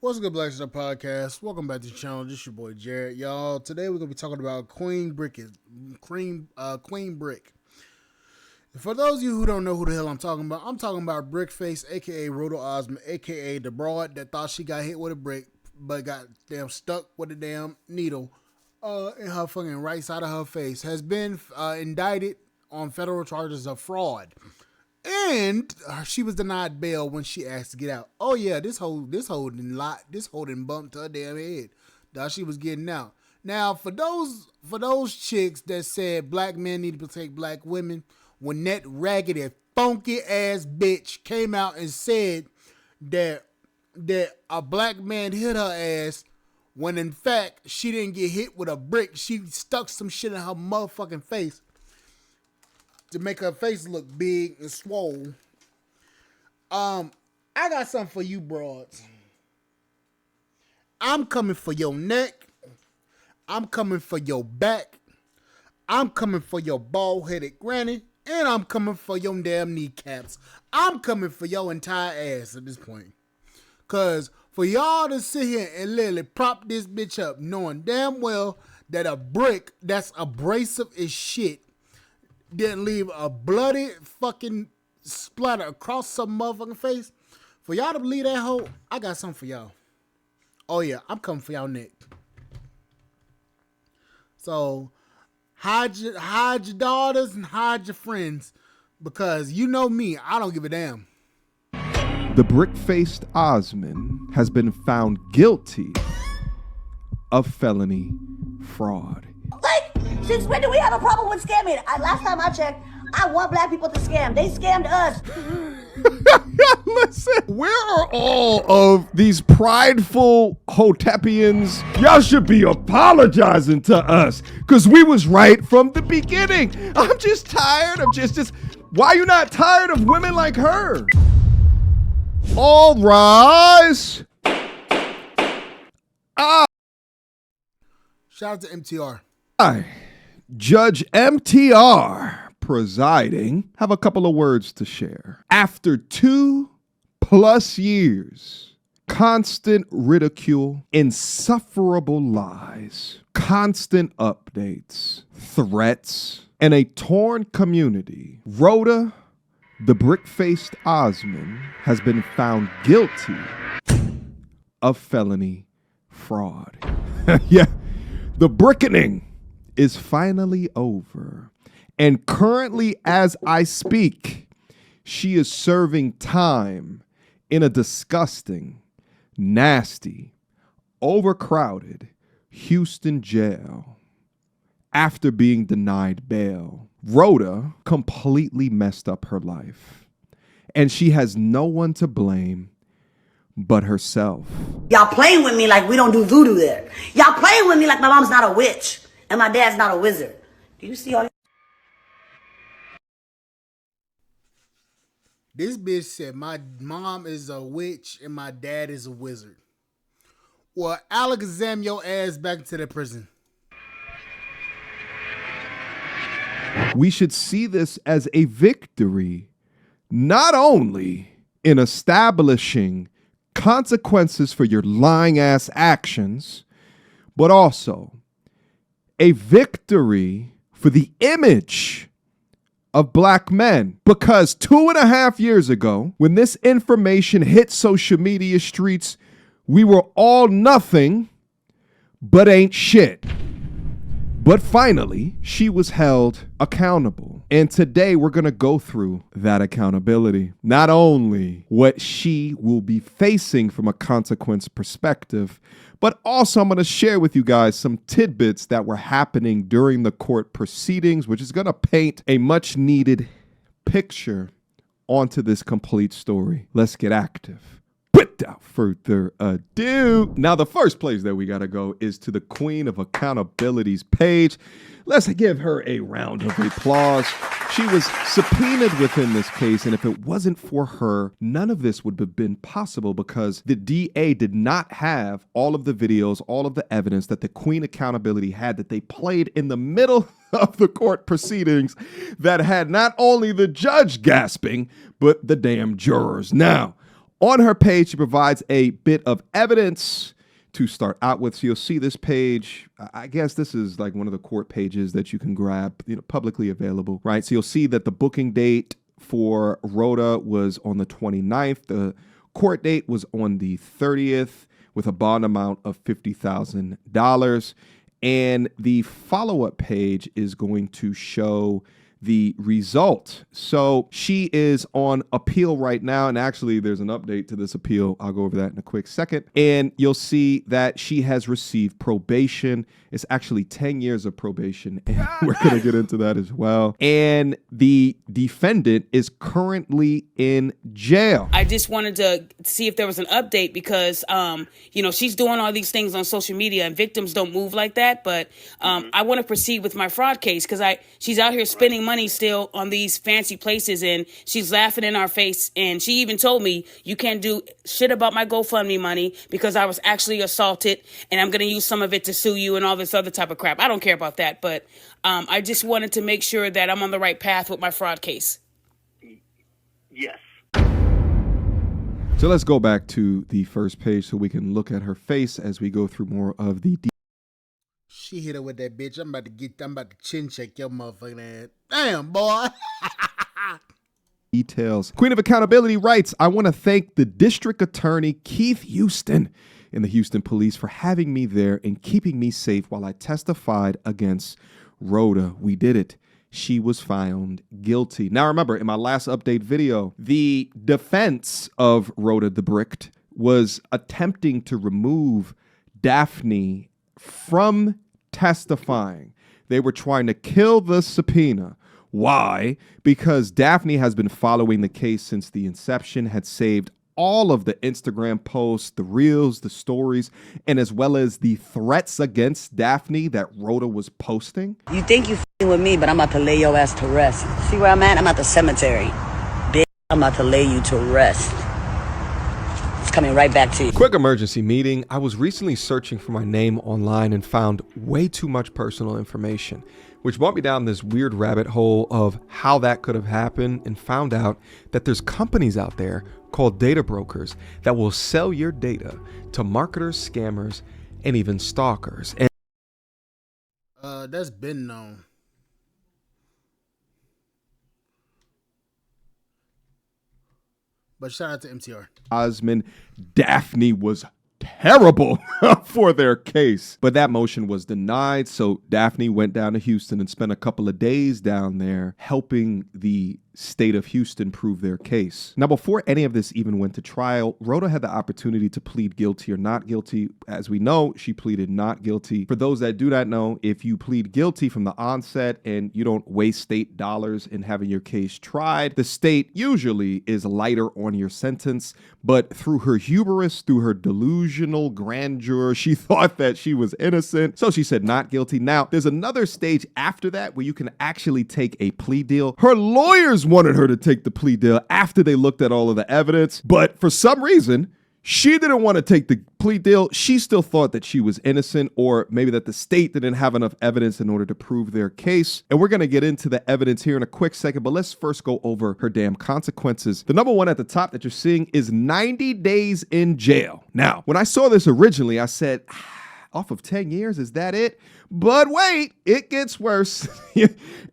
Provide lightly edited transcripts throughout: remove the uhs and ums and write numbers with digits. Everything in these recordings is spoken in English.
What's good, Black Star Podcast? Welcome back to the channel. This is your boy Jared, y'all. Today we're gonna be talking about Queen Brick. For those of you who don't know who the hell I'm talking about Brickface, aka Rhoda Osman, aka the broad that thought she got hit with a brick, but got damn stuck with a damn needle in her fucking right side of her face, has been indicted on federal charges of fraud. And she was denied bail when she asked to get out. Oh yeah, this holding bumped her damn head. That she was getting out. Now for those chicks that said black men need to protect black women, when that raggedy funky ass bitch came out and said that a black man hit her ass, when in fact she didn't get hit with a brick, she stuck some shit in her motherfucking face to make her face look big and swole. I got something for you broads. I'm coming for your neck. I'm coming for your back. I'm coming for your bald-headed granny. And I'm coming for your damn kneecaps. I'm coming for your entire ass at this point. Cause for y'all to sit here and literally prop this bitch up knowing damn well that a brick that's abrasive as shit didn't leave a bloody fucking splatter across some motherfucking face. For y'all to believe that hoe, I got something for y'all. Oh yeah, I'm coming for y'all neck. So hide your daughters and hide your friends, because you know me, I don't give a damn. The brick-faced Osman has been found guilty of felony fraud. Like, since when do we have a problem with scamming? Last time I checked, I want black people to scam. They scammed us. Listen, where are all of these prideful Hotepians? Y'all should be apologizing to us, because we was right from the beginning. I'm just tired of just why you not tired of women like her? All rise. Shout out to MTR. I, Judge MTR, presiding, have a couple of words to share. After 2+ years, constant ridicule, insufferable lies, constant updates, threats, and a torn community, Rhoda, the brick-faced Osman, has been found guilty of felony fraud. Yeah, the brickening is finally over. And currently, as I speak, she is serving time in a disgusting, nasty, overcrowded Houston jail after being denied bail. Rhoda completely messed up her life, and she has no one to blame but herself. Y'all playing with me like we don't do voodoo there. Y'all playing with me like my mom's not a witch and my dad's not a wizard. Do you see all This bitch said my mom is a witch and my dad is a wizard. Well, Alakazam your ass back into the prison. We should see this as a victory, not only in establishing consequences for your lying ass actions, but also a victory for the image of black men. Because 2.5 years ago, when this information hit social media streets, we were all nothing but ain't shit. But finally, she was held accountable. And today we're going to go through that accountability. Not only what she will be facing from a consequence perspective, but also I'm going to share with you guys some tidbits that were happening during the court proceedings, which is going to paint a much needed picture onto this complete story. Let's get active. Without further ado, now the first place that we got to go is to the Queen of Accountability's page. Let's give her a round of applause. She was subpoenaed within this case, and if it wasn't for her, none of this would have been possible, because the DA did not have all of the videos, all of the evidence that the Queen Accountability had, that they played in the middle of the court proceedings, that had not only the judge gasping, but the damn jurors. Now, On her page, she provides a bit of evidence to start out with. So you'll see this page. I guess this is like one of the court pages that you can grab, publicly available, right? So you'll see that the booking date for Rhoda was on the 29th. The court date was on the 30th with a bond amount of $50,000. And the follow-up page is going to show the result. So she is on appeal right now. And actually, there's an update to this appeal. I'll go over that in a quick second. And you'll see that she has received probation. It's actually 10 years of probation. And we're going to get into that as well. And the defendant is currently in jail. I just wanted to see if there was an update because, she's doing all these things on social media and victims don't move like that. But I want to proceed with my fraud case because she's out here spending money still on these fancy places and she's laughing in our face. And she even told me, you can't do shit about my GoFundMe money because I was actually assaulted and I'm going to use some of it to sue you and all this other type of crap. I don't care about that. But I just wanted to make sure that I'm on the right path with my fraud case. Yes. So let's go back to the first page so we can look at her face as we go through more of the She hit her with that bitch. I'm about to chin check your motherfucking ass. Damn, boy. details. Queen of Accountability writes, I want to thank the District Attorney Keith Houston and the Houston Police for having me there and keeping me safe while I testified against Rhoda. We did it. She was found guilty. Now remember, in my last update video, the defense of Rhoda the Bricked was attempting to remove Daphne from testifying. They were trying to kill the subpoena. Why? Because Daphne has been following the case since the inception, had saved all of the Instagram posts, the reels, the stories, and as well as the threats against Daphne that Rhoda was posting. You think you f***ing with me, but I'm about to lay your ass to rest. See where I'm at? I'm at the cemetery. Bitch, I'm about to lay you to rest. It's coming right back to you. Quick emergency meeting. I was recently searching for my name online and found way too much personal information, which brought me down this weird rabbit hole of how that could have happened and found out that there's companies out there called data brokers that will sell your data to marketers, scammers, and even stalkers. And that's been known. But shout out to MTR. Osman, Daphne was terrible for their case. But that motion was denied. So Daphne went down to Houston and spent a couple of days down there helping the state of Houston prove their case. Now, before any of this even went to trial, Rhoda had the opportunity to plead guilty or not guilty. As we know, she pleaded not guilty. For those that do not know, if you plead guilty from the onset and you don't waste state dollars in having your case tried, the state usually is lighter on your sentence. But through her hubris, through her delusional grandeur, she thought that she was innocent. So she said not guilty. Now, there's another stage after that where you can actually take a plea deal. Her lawyers wanted her to take the plea deal after they looked at all of the evidence, but for some reason, she didn't want to take the plea deal. She still thought that she was innocent, or maybe that the state didn't have enough evidence in order to prove their case. And we're going to get into the evidence here in a quick second, but let's first go over her damn consequences. The number one at the top that you're seeing is 90 days in jail. Now, when I saw this originally, I said, off of 10 years, is that it? But wait, it gets worse.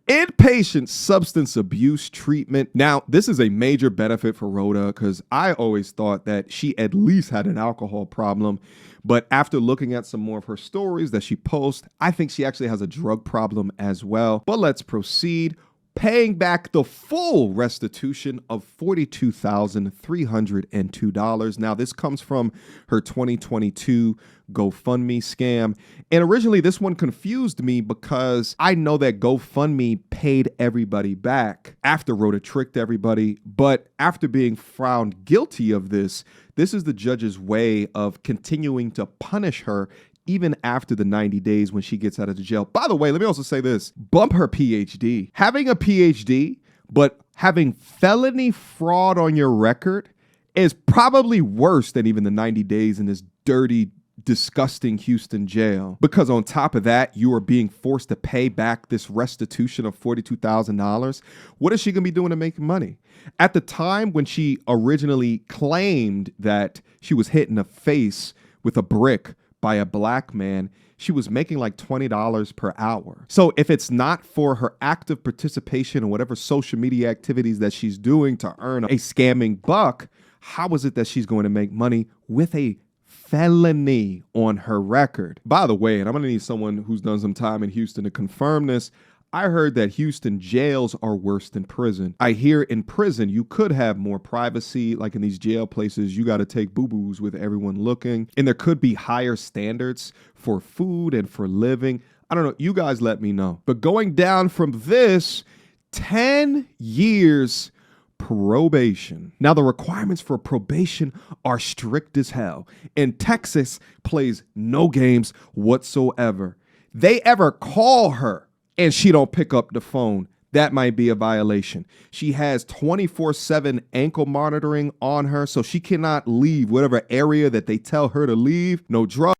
Inpatient substance abuse treatment. Now, this is a major benefit for Rhoda because I always thought that she at least had an alcohol problem. But after looking at some more of her stories that she posts, I think she actually has a drug problem as well. But let's proceed. Paying back the full restitution of $42,302. Now, this comes from her 2022 GoFundMe scam. And originally, this one confused me because I know that GoFundMe paid everybody back after Rhoda tricked everybody. But after being found guilty of this, this is the judge's way of continuing to punish her even after the 90 days when she gets out of the jail. By the way, let me also say this. Bump her PhD. Having a PhD, but having felony fraud on your record is probably worse than even the 90 days in this dirty disgusting Houston jail, because on top of that, you are being forced to pay back this restitution of $42,000. What is she going to be doing to make money? At the time when she originally claimed that she was hit in the face with a brick by a black man, she was making like $20 per hour. So if it's not for her active participation in whatever social media activities that she's doing to earn a scamming buck, how is it that she's going to make money with a felony on her record? By the way, and I'm going to need someone who's done some time in Houston to confirm this, I heard that Houston jails are worse than prison. I hear in prison, you could have more privacy. Like in these jail places, you got to take boo-boos with everyone looking. And there could be higher standards for food and for living. I don't know. You guys let me know. But going down from this, 10 years probation. Now, the requirements for probation are strict as hell. And Texas plays no games whatsoever. They ever call her and she don't pick up the phone, that might be a violation. She has 24/7 ankle monitoring on her, so she cannot leave whatever area that they tell her to leave. No drugs,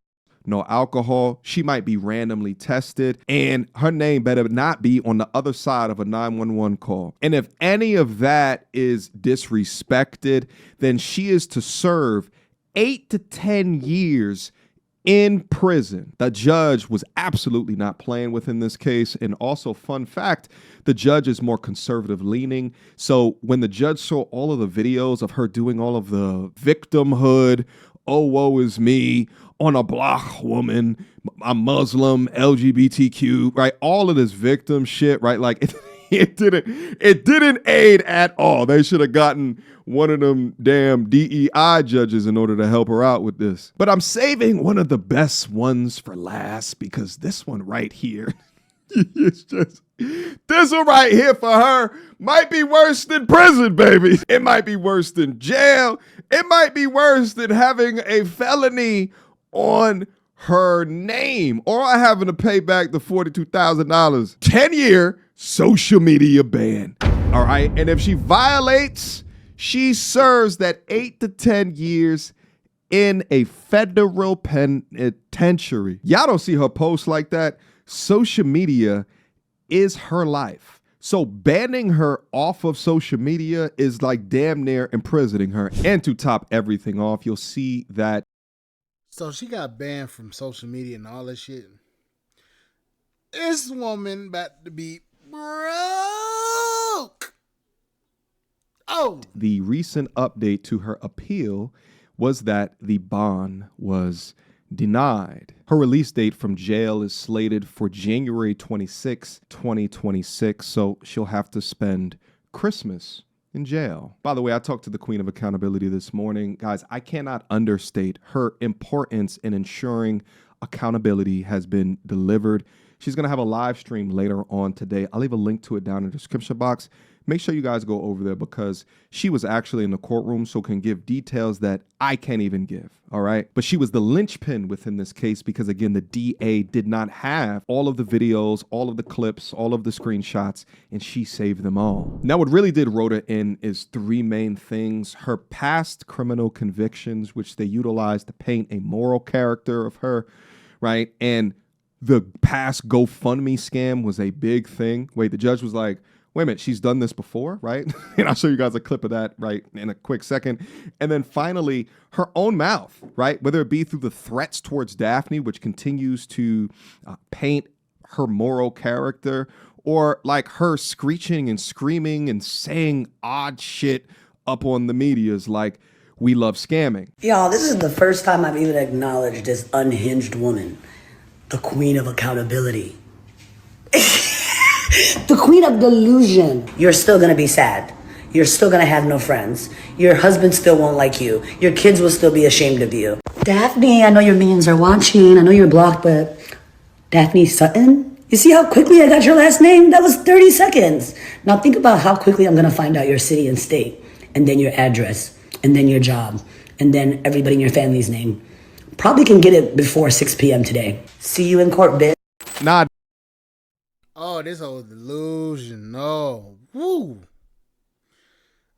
no alcohol. She might be randomly tested, and her name better not be on the other side of a 911 call. And if any of that is disrespected, then she is to serve 8 to 10 years in prison. The judge was absolutely not playing within this case. And also, fun fact, the judge is more conservative leaning. So when the judge saw all of the videos of her doing all of the victimhood, oh, woe is me, on a black woman, I'm Muslim, LGBTQ, right? All of this victim shit, right? Like it didn't aid at all. They should have gotten one of them damn DEI judges in order to help her out with this. But I'm saving one of the best ones for last, because this one right here, it's just, this one right here for her might be worse than prison, baby. It might be worse than jail. It might be worse than having a felony on her name or having to pay back the $42,000. 10-year social media ban. All right. And if she violates, she serves that 8 to 10 years in a federal penitentiary. Y'all don't see her post like that. Social media is her life. So banning her off of social media is like damn near imprisoning her. And to top everything off, you'll see that. So she got banned from social media and all that shit. This woman about to be broke. Oh. The recent update to her appeal was that the bond was denied. Her release date from jail is slated for January 26, 2026, so she'll have to spend Christmas in jail. By the way, I talked to the Queen of Accountability this morning. Guys, I cannot understate her importance in ensuring accountability has been delivered. She's going to have a live stream later on today. I'll leave a link to it down in the description box. Make sure you guys go over there, because she was actually in the courtroom, so can give details that I can't even give. All right. But she was the linchpin within this case because, again, the DA did not have all of the videos, all of the clips, all of the screenshots, and she saved them all. Now, what really did Rhoda in is three main things: her past criminal convictions, which they utilized to paint a moral character of her, right? And the past GoFundMe scam was a big thing. Wait, the judge was like, wait a minute, she's done this before, right? And I'll show you guys a clip of that right in a quick second. And then finally, her own mouth, right? Whether it be through the threats towards Daphne, which continues to paint her moral character, or like her screeching and screaming and saying odd shit up on the medias like, we love scamming. Y'all, this is the first time I've even acknowledged this unhinged woman, the Queen of Accountability. The Queen of Delusion. You're still gonna be sad. You're still gonna have no friends. Your husband still won't like you. Your kids will still be ashamed of you. Daphne, I know your minions are watching. I know you're blocked, but Daphne Sutton? You see how quickly I got your last name? That was 30 seconds. Now think about how quickly I'm gonna find out your city and state, and then your address, and then your job, and then everybody in your family's name. Probably can get it before 6 p.m. today. See you in court, bitch. Nah. Oh, this whole delusion. No. Woo.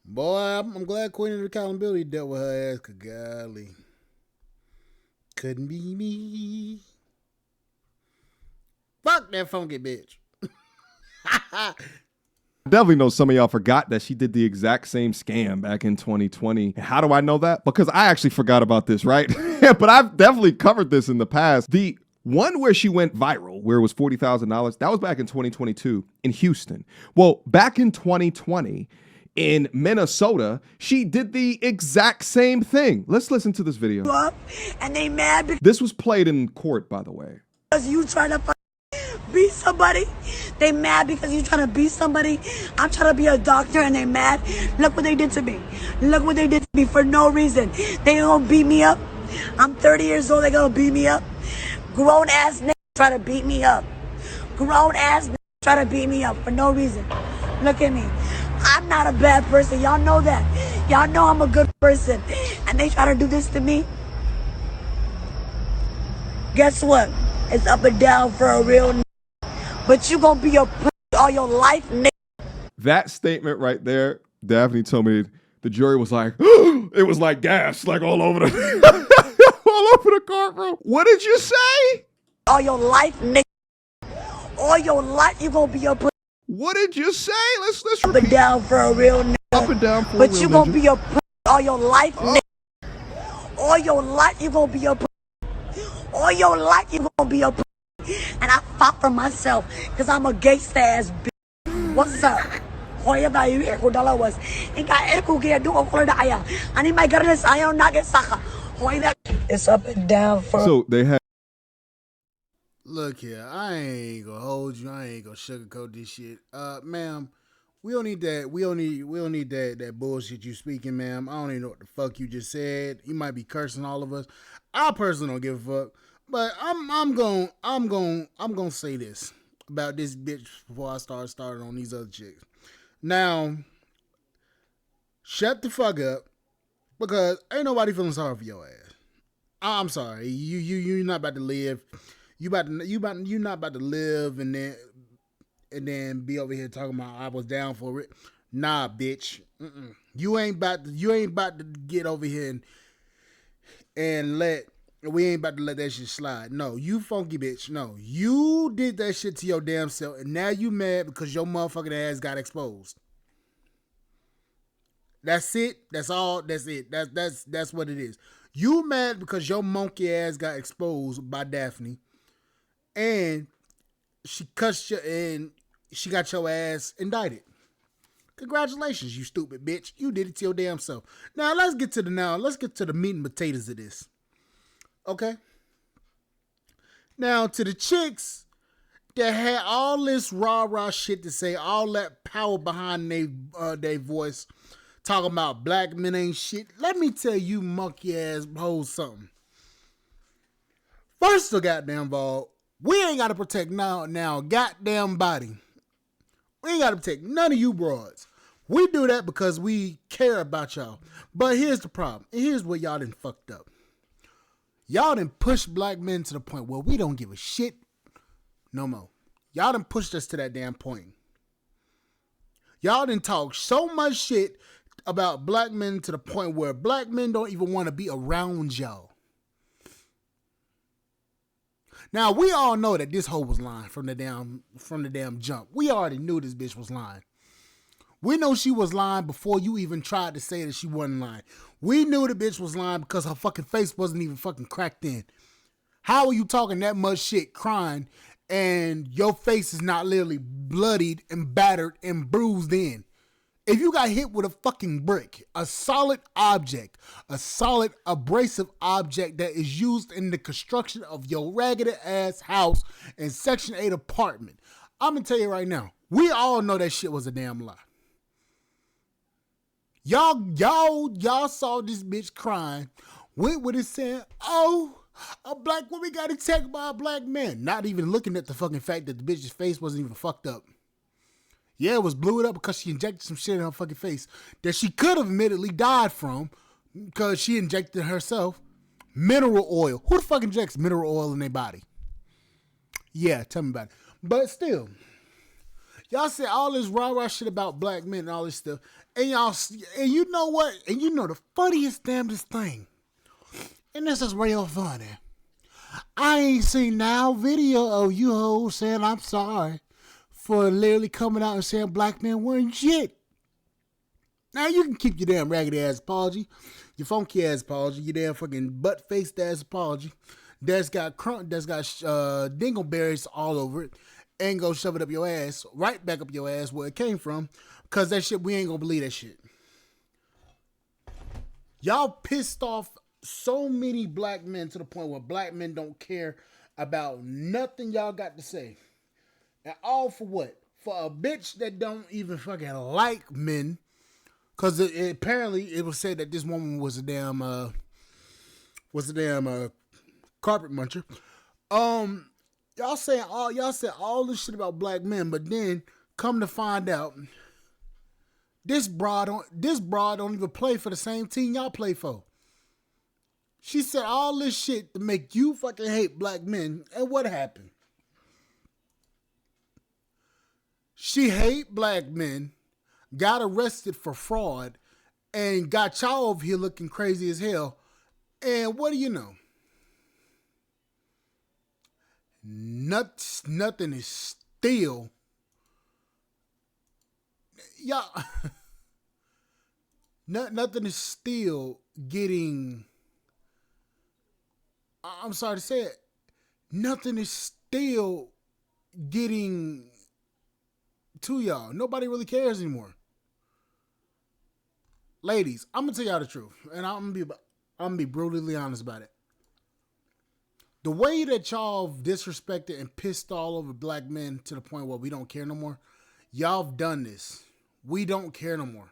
Boy, I'm glad Queen of Accountability dealt with her ass. Golly. Couldn't be me. Fuck that funky bitch. Definitely know some of y'all forgot that she did the exact same scam back in 2020. And how do I know that? Because I actually forgot about this, right? But I've definitely covered this in the past. The one where she went viral, where it was $40,000, that was back in 2022 in Houston. Well, back in 2020 in Minnesota, she did the exact same thing. Let's listen to this video. And they mad This was played in court, by the way. because you trying to beat somebody. They mad because you trying to beat somebody. I'm trying to be a doctor and they mad. Look what they did to me. Look what they did to me for no reason. They gonna beat me up. I'm 30 years old. They gonna beat me up. Grown ass niggas try to beat me up. Grown ass niggas try to beat me up for no reason. Look at me. I'm not a bad person. Y'all know that. Y'all know I'm a good person. And they try to do this to me. Guess what? It's up and down for a real nigga. But you gonna be a pussy all your life, nigga. That statement right there, Daphne told me the jury was like, it was like gas, like all over the all over the courtroom. What did you say? All your life, nigga. All your life you gonna be a pussy. What did you say? Let's Up repeat. and down for a real nigga. Up and down for a But real you gonna ninja. be a pussy all your life, nigga. All your life you gonna be a pussy. All your life you gonna be a pussy. And I fought for myself because I'm a gangsta ass bitch. What's up? Hoy ba yung eko dalawas. Inka eko kaya doon ko na aya. Ani may garnes ayaw nagit saka. Hoy that it's up and down for. So they had. Look here, I ain't gonna hold you. I ain't gonna sugarcoat this shit. Ma'am, we don't need that. We don't need that bullshit you speaking, ma'am. I don't even know what the fuck you just said. You might be cursing all of us. I personally don't give a fuck. But I'm gonna say this about this bitch before I started on these other chicks. Now, shut the fuck up, because ain't nobody feeling sorry for your ass. I'm sorry, you're not about to live. You're not about to live and then be over here talking about I was down for it. Nah, bitch. You ain't about to get over here and we ain't about to let that shit slide. No, you funky bitch. No, you did that shit to your damn self, and now you mad because your motherfucking ass got exposed. That's it. That's all. That's it. That's what it is. You mad because your monkey ass got exposed by Daphne, and she cussed you and she got your ass indicted. Congratulations, you stupid bitch. You did it to your damn self. Now let's get to the meat and potatoes of this. Okay. Now to the chicks that had all this rah-rah shit to say, all that power behind their voice, talking about black men ain't shit. Let me tell you monkey ass hoes something. First of goddamn all, we ain't gotta protect now goddamn body. We ain't gotta protect none of you broads. We do that because we care about y'all. But here's the problem. And here's where y'all done fucked up. Y'all done pushed black men to the point where we don't give a shit no more. Y'all done pushed us to that damn point. Y'all done talk so much shit about black men to the point where black men don't even want to be around y'all. Now, we all know that this hoe was lying from the damn jump. We already knew this bitch was lying. We know she was lying before you even tried to say that she wasn't lying. We knew the bitch was lying because her fucking face wasn't even fucking cracked in. How are you talking that much shit, crying, and your face is not literally bloodied and battered and bruised in? If you got hit with a fucking brick, a solid object, a solid abrasive object that is used in the construction of your raggedy ass house in Section 8 apartment, I'm gonna tell you right now, we all know that shit was a damn lie. Y'all saw this bitch crying, went with it saying, oh, a black woman got attacked by a black man. Not even looking at the fucking fact that the bitch's face wasn't even fucked up. Yeah, it was blew up because she injected some shit in her fucking face that she could have admittedly died from because she injected herself mineral oil. Who the fuck injects mineral oil in their body? Yeah, tell me about it. But still, y'all say all this rah-rah shit about black men and all this stuff. And you know what? And you know the funniest damnedest thing. And this is real funny. I ain't seen now video of you hoes saying I'm sorry for literally coming out and saying black men weren't shit. Now you can keep your damn raggedy ass apology, your funky ass apology, your damn fucking butt faced ass apology that's got dingleberries all over it, and go shove it up your ass, right back up your ass where it came from, cause that shit we ain't gonna believe that shit. Y'all pissed off so many black men to the point where black men don't care about nothing y'all got to say. And all for what? For a bitch that don't even fucking like men. Because apparently it was said that this woman was a damn carpet muncher. Y'all said all this shit about black men, but then come to find out, this broad don't even play for the same team y'all play for. She said all this shit to make you fucking hate black men, and what happened? She hate black men, got arrested for fraud, and got y'all over here looking crazy as hell. And what do you know? Nothing is still, y'all. Nothing is still getting. I'm sorry to say it. Nothing is still getting to y'all. Nobody really cares anymore. Ladies, I'm gonna tell y'all the truth, and I'm gonna be brutally honest about it. The way that y'all disrespected and pissed all over black men to the point where we don't care no more, y'all have done this. We don't care no more.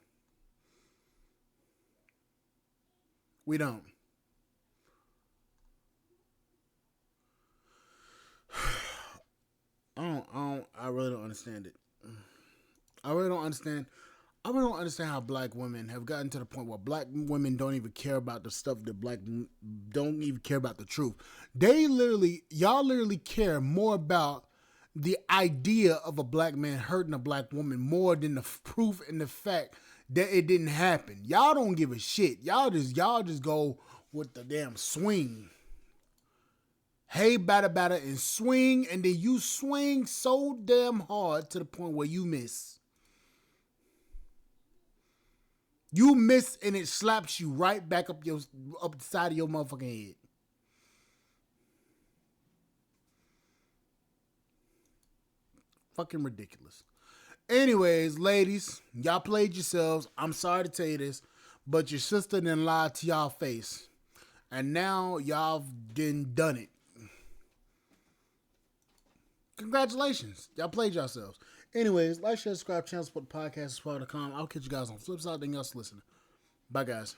We don't. I really don't understand it. I really don't understand how black women have gotten to the point where black women don't even care about the stuff that don't even care about the truth. Y'all literally care more about the idea of a black man hurting a black woman more than the proof and the fact that it didn't happen. Y'all don't give a shit. Y'all just go with the damn swing. Hey, batter, and swing, and then you swing so damn hard to the point where you miss. You miss, and it slaps you right back up the side of your motherfucking head. Fucking ridiculous. Anyways, ladies, y'all played yourselves. I'm sorry to tell you this, but your sister done lied to y'all face. And now y'all done it. Congratulations. Y'all played yourselves. Anyways, like, share, subscribe, channel, support the podcast, support.com. I'll catch you guys on the flip side. Thank y'all for listening. Bye, guys.